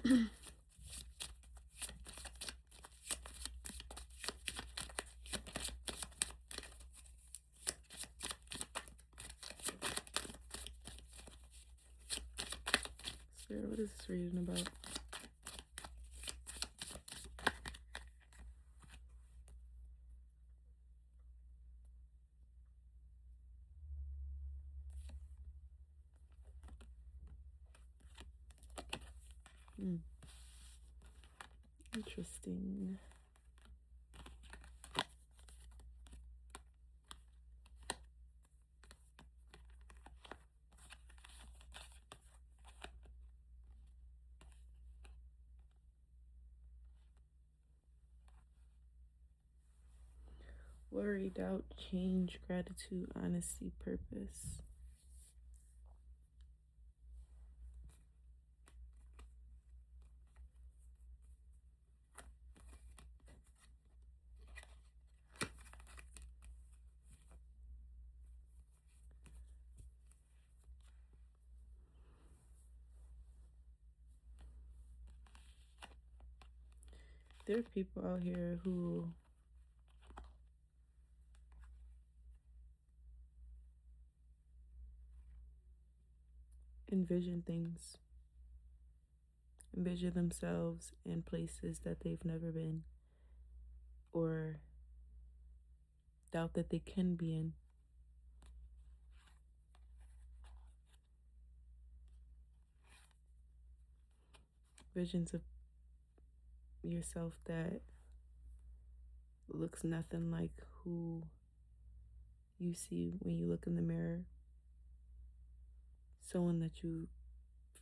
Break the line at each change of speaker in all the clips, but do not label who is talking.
Spirit, what is this reading about? Interesting. Worry, doubt, change, gratitude, honesty, purpose. There are people out here who envision things, envision themselves in places that they've never been, or doubt that they can be in. Visions of yourself that looks nothing like who you see when you look in the mirror. Someone that you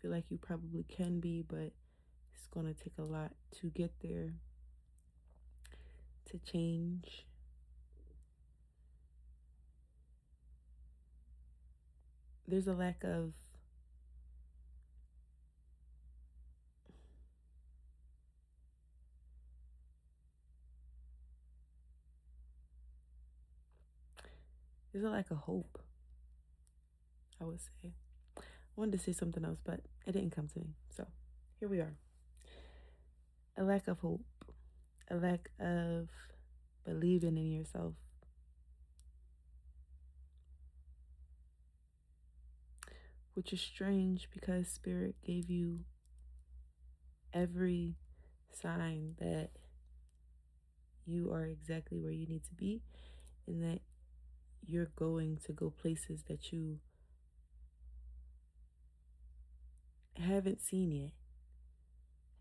feel like you probably can be, but it's going to take a lot to get there, to change. There's a lack of hope, I would say. I wanted to say something else, but it didn't come to me. So here we are. A lack of hope, a lack of believing in yourself. Which is strange because Spirit gave you every sign that you are exactly where you need to be and that you're going to go places that you haven't seen yet.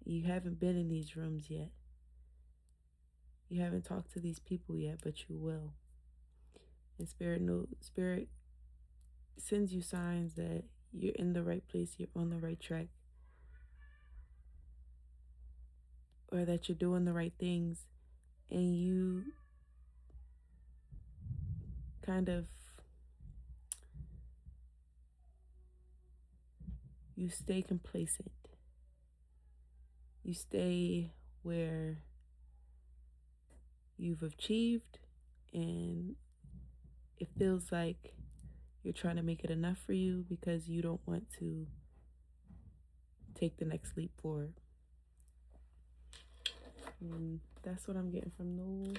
You haven't been in these rooms yet. You haven't talked to these people yet, but you will. And Spirit sends you signs that you're in the right place, you're on the right track, or that you're doing the right things, and you kind of you stay complacent. You stay where you've achieved, and it feels like you're trying to make it enough for you because you don't want to take the next leap forward. And that's what I'm getting from those.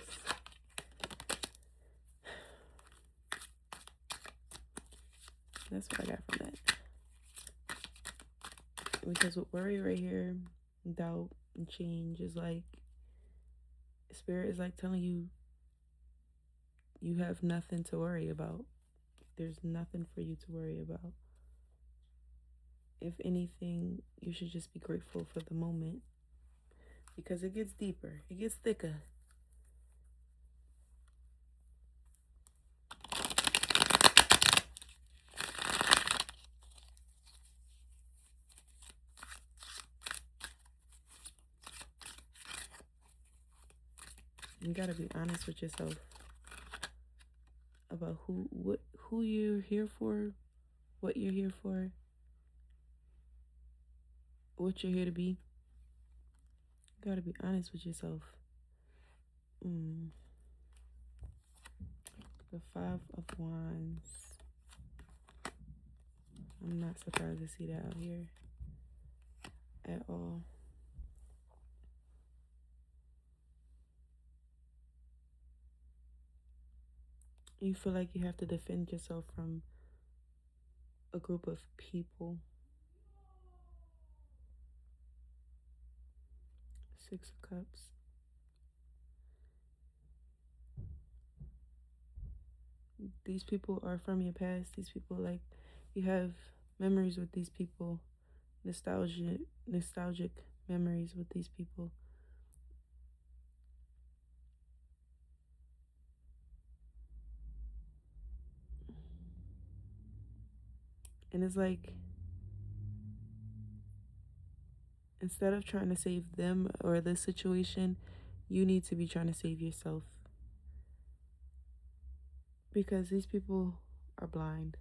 That's what I got from that. Because with worry right here, doubt and change is like, Spirit is like telling you, you have nothing to worry about. There's nothing for you to worry about. If anything, you should just be grateful for the moment. Because it gets deeper. It gets thicker. You gotta be honest with yourself about who you're here for, what you're here for, what you're here to be. You gotta be honest with yourself. The 5 of Wands. I'm not surprised to see that out here at all. You feel like you have to defend yourself from a group of people. Six of Cups. These people are from your past. These people, like, you have memories with these people, nostalgic memories with these people. And it's like, instead of trying to save them or this situation, you need to be trying to save yourself. Because these people are blind.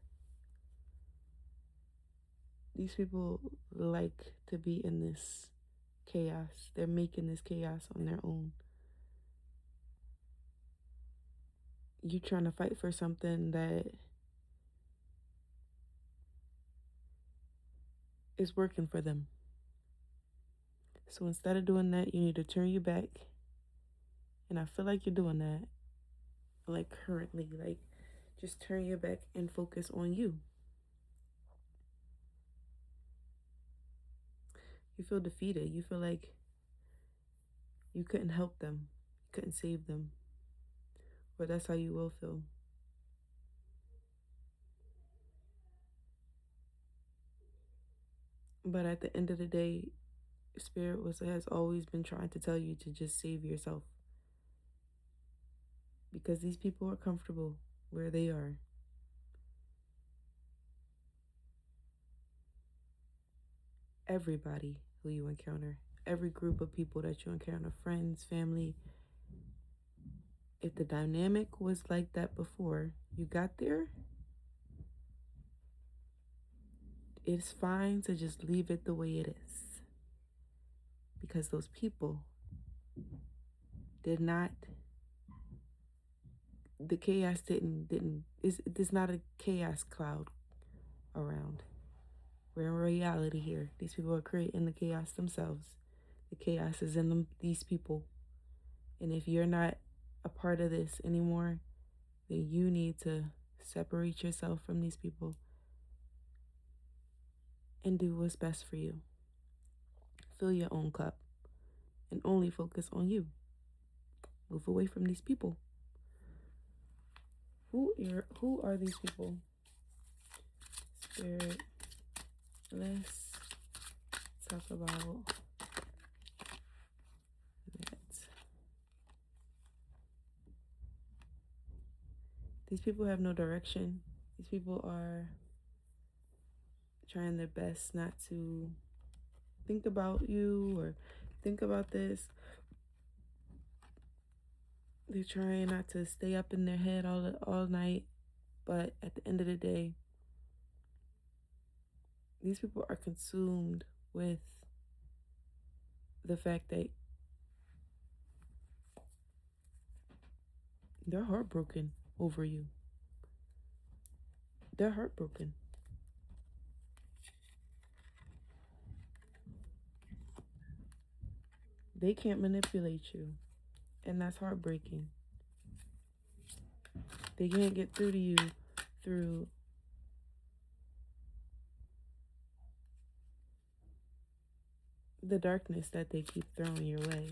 These people like to be in this chaos. They're making this chaos on their own. You're trying to fight for something that is working for them. So instead of doing that, you need to turn your back. And I feel like you're doing that, like currently. Like, just turn your back and focus on you. You feel defeated. You feel like you couldn't help them, you couldn't save them. But that's how you will feel. But at the end of the day, Spirit has always been trying to tell you to just save yourself. Because these people are comfortable where they are. Everybody who you encounter, every group of people that you encounter, friends, family, if the dynamic was like that before you got there, it's fine to just leave it the way it is. Because those people did not, the chaos there's not a chaos cloud around. We're in reality here. These people are creating the chaos themselves. The chaos is in these people. And if you're not a part of this anymore, then you need to separate yourself from these people and do what's best for you. Fill your own cup and only focus on you. Move away from these people. Who are these people? Spirit, let's talk about that. These people have no direction. These people are trying their best not to think about you or think about this. They're trying not to stay up in their head all night, but at the end of the day, these people are consumed with the fact that they're heartbroken over you. They're heartbroken. They can't manipulate you, and that's heartbreaking. They can't get through to you through the darkness that they keep throwing your way.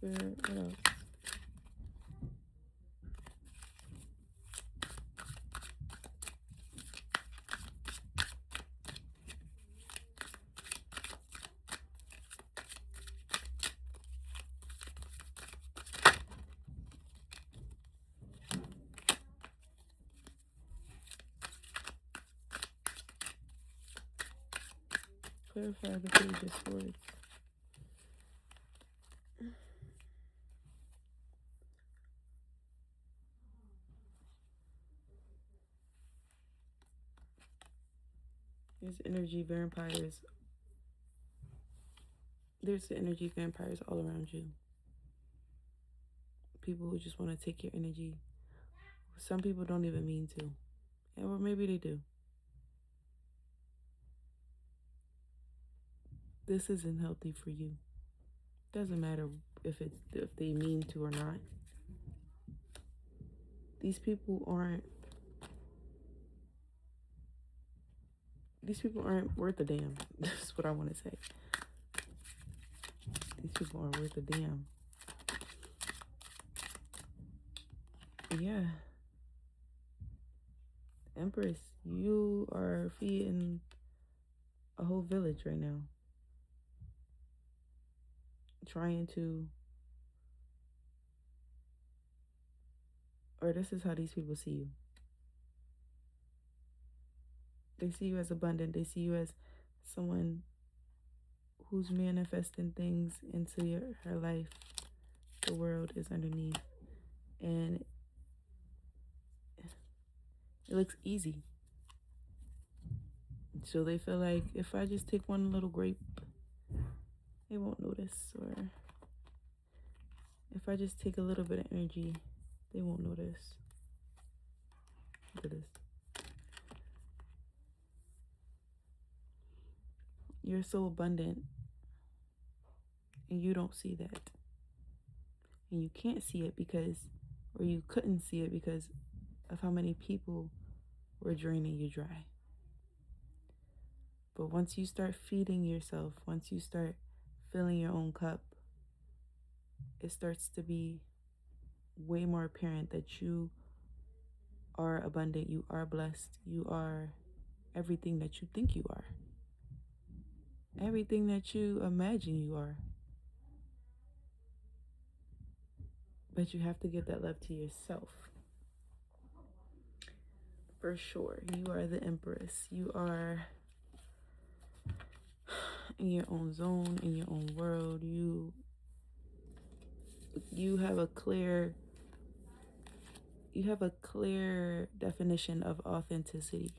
Spirit, what else? Clarify the Page of Swords. There's energy vampires. There's the energy vampires all around you. People who just want to take your energy. Some people don't even mean to. Or maybe they do. This isn't healthy for you. Doesn't matter if they mean to or not. These people aren't worth a damn. That's what I want to say. These people aren't worth a damn. Yeah. Empress, you are feeding a whole village right now. Trying to, or this is how these people see you. They see you as abundant. They see you as someone who's manifesting things into her life. The world is underneath. And it looks easy. So they feel like if I just take one little grape, they won't notice. Or if I just take a little bit of energy, they won't notice. Look at this. You're so abundant and you don't see that. And you can't see it because, or you couldn't see it because of how many people were draining you dry. But once you start feeding yourself, once you start filling your own cup, it starts to be way more apparent that you are abundant, you are blessed, you are everything that you think you are, everything that you imagine you are. But you have to give that love to yourself. For sure, you are the empress. You are in your own zone, in your own world. You have a clear definition of authenticity.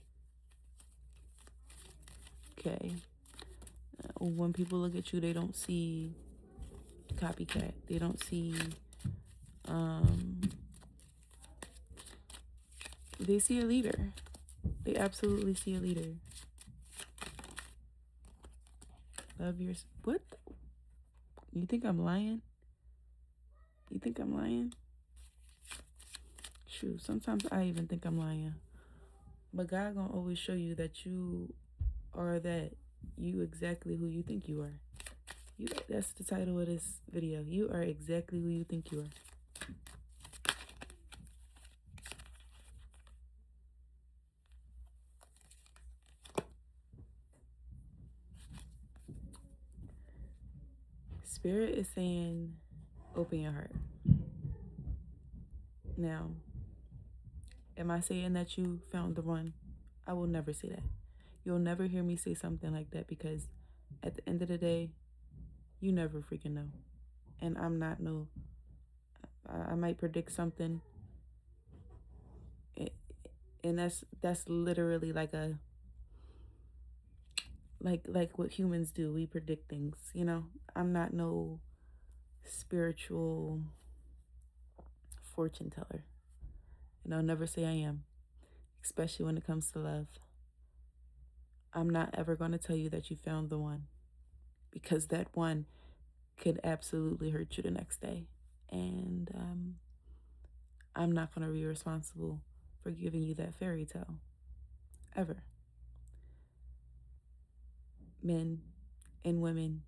Okay. When people look at you, they don't see copycat. They don't see they see a leader. They absolutely see a leader. Love your what? You think I'm lying? You think I'm lying? True. Sometimes I even think I'm lying. But God gonna always show you that you are that. You exactly who you think you are. That's the title of this video. You are exactly who you think you are. Spirit is saying, open your heart. Now, am I saying that you found the one? I will never say that. You'll never hear me say something like that because at the end of the day, you never freaking know. And I'm not no, I might predict something. And that's literally like a, like what humans do. We predict things, you know. I'm not no spiritual fortune teller. And I'll never say I am, especially when it comes to love. I'm not ever going to tell you that you found the one because that one could absolutely hurt you the next day. And I'm not going to be responsible for giving you that fairy tale. Ever. Men and women,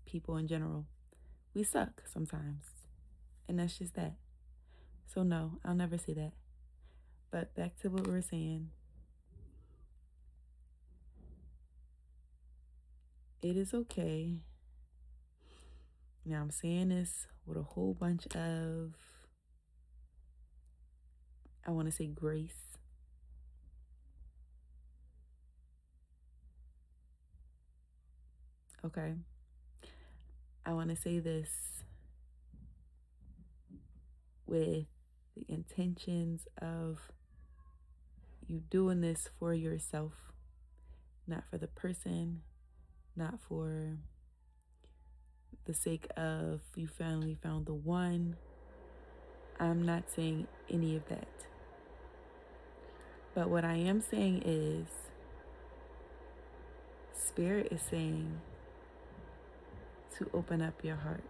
people in general, we suck sometimes. And that's just that. So no, I'll never say that. But back to what we were saying. It is okay. Now I'm saying this with a whole bunch of, I want to say, grace. Okay. I want to say this with the intentions of you doing this for yourself not for the person, not for the sake of you finally found the one. I'm not saying any of that. But what I am saying is, Spirit is saying to open up your heart,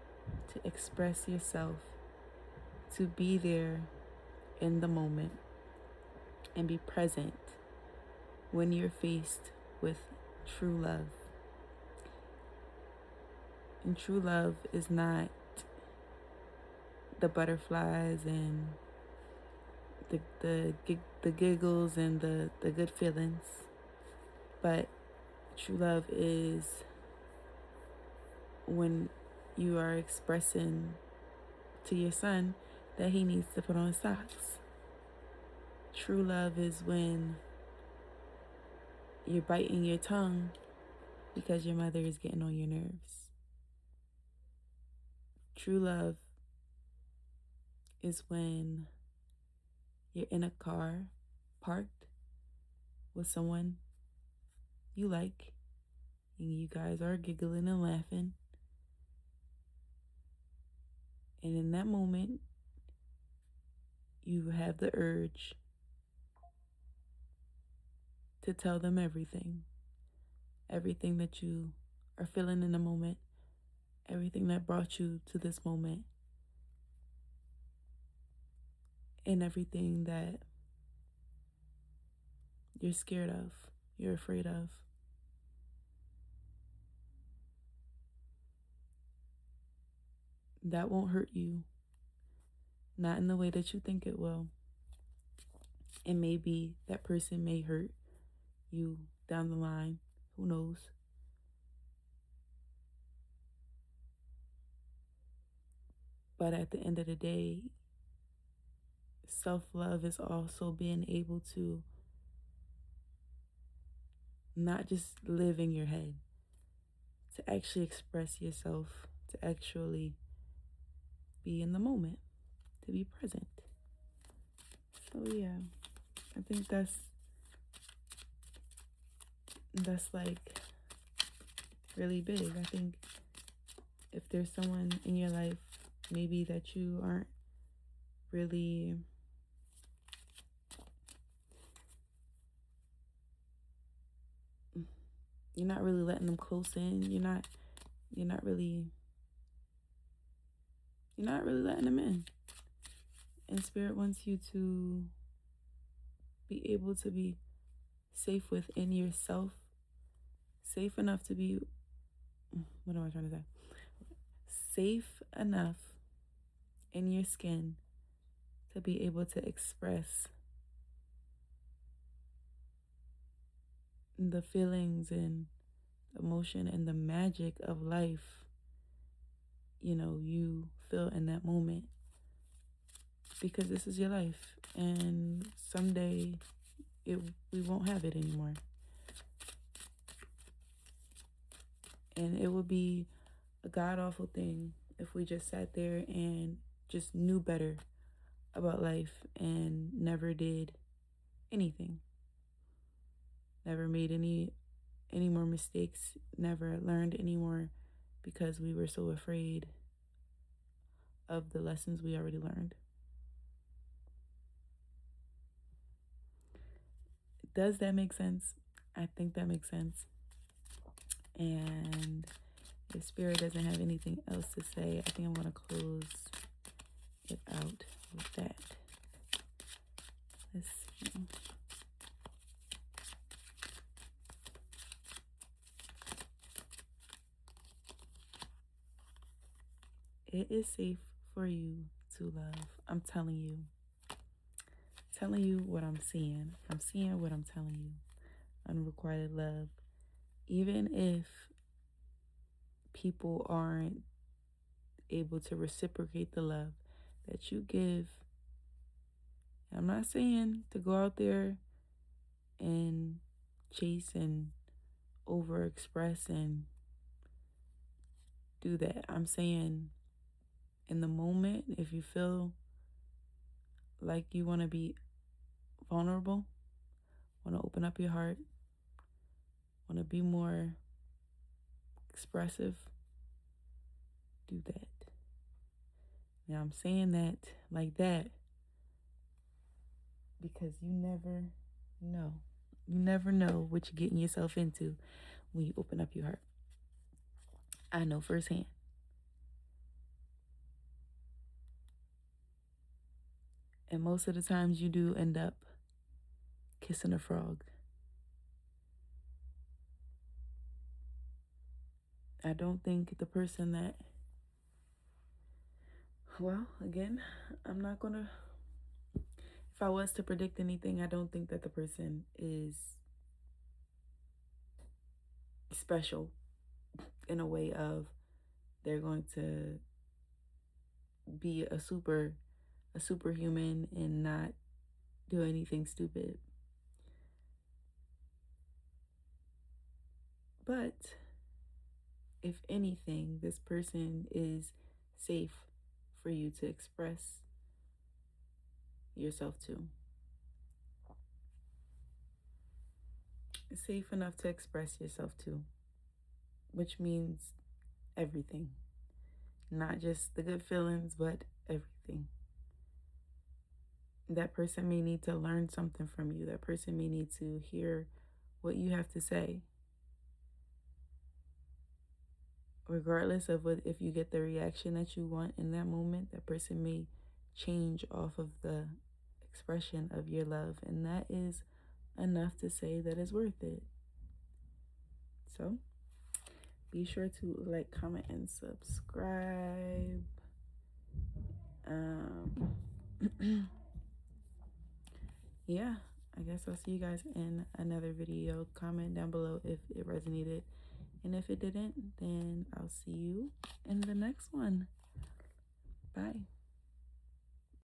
to express yourself, to be there in the moment and be present when you're faced with true love. And true love is not the butterflies and the giggles and the good feelings, but true love is when you are expressing to your son that he needs to put on socks. True love is when you're biting your tongue because your mother is getting on your nerves. True love is when you're in a car parked with someone you like and you guys are giggling and laughing. And in that moment, you have the urge to tell them everything that you are feeling in the moment, everything that brought you to this moment, and everything that you're scared of, you're afraid of. That won't hurt you, not in the way that you think it will. And maybe that person may hurt you down the line. Who knows? But at the end of the day, self-love is also being able to not just live in your head, to actually express yourself, to actually be in the moment, to be present. So yeah, I think that's like really big. I think if there's someone in your life maybe that you aren't really you're not really letting them close in, you're not really letting them in. And Spirit wants you to be able to be safe within yourself, safe enough to be, what am I trying to say? Safe enough in your skin to be able to express the feelings and emotion and the magic of life, you feel in that moment. Because this is your life, and someday we won't have it anymore. And it would be a god-awful thing if we just sat there and just knew better about life and never did anything. Never made any more mistakes, never learned any more because we were so afraid of the lessons we already learned. Does that make sense? I think that makes sense. And if Spirit doesn't have anything else to say, I think I'm going to close it out with that. Let's see. It is safe for you to love. I'm telling you. Telling you what I'm seeing. I'm seeing what I'm telling you. Unrequited love. Even if people aren't able to reciprocate the love that you give. I'm not saying to go out there and chase and overexpress and do that. I'm saying in the moment, if you feel like you want to be vulnerable, want to open up your heart, want to be more expressive, do that. Now I'm saying that like that because you never know. You never know what you're getting yourself into when you open up your heart. I know firsthand. And most of the times you do end up kissing a frog. I don't think the person that, well, again, I'm not going to, if I was to predict anything, I don't think that the person is special in a way of they're going to be a superhuman and not do anything stupid. But if anything, this person is safe for you to express yourself to. It's safe enough to express yourself to, which means everything. Not just the good feelings, but everything. That person may need to learn something from you. That person may need to hear what you have to say. Regardless of what, if you get the reaction that you want in that moment, that person may change off of the expression of your love. And that is enough to say that it's worth it. So be sure to like, comment, and subscribe. Yeah, I guess I'll see you guys in another video. Comment down below if it resonated. And if it didn't, then I'll see you in the next one. Bye.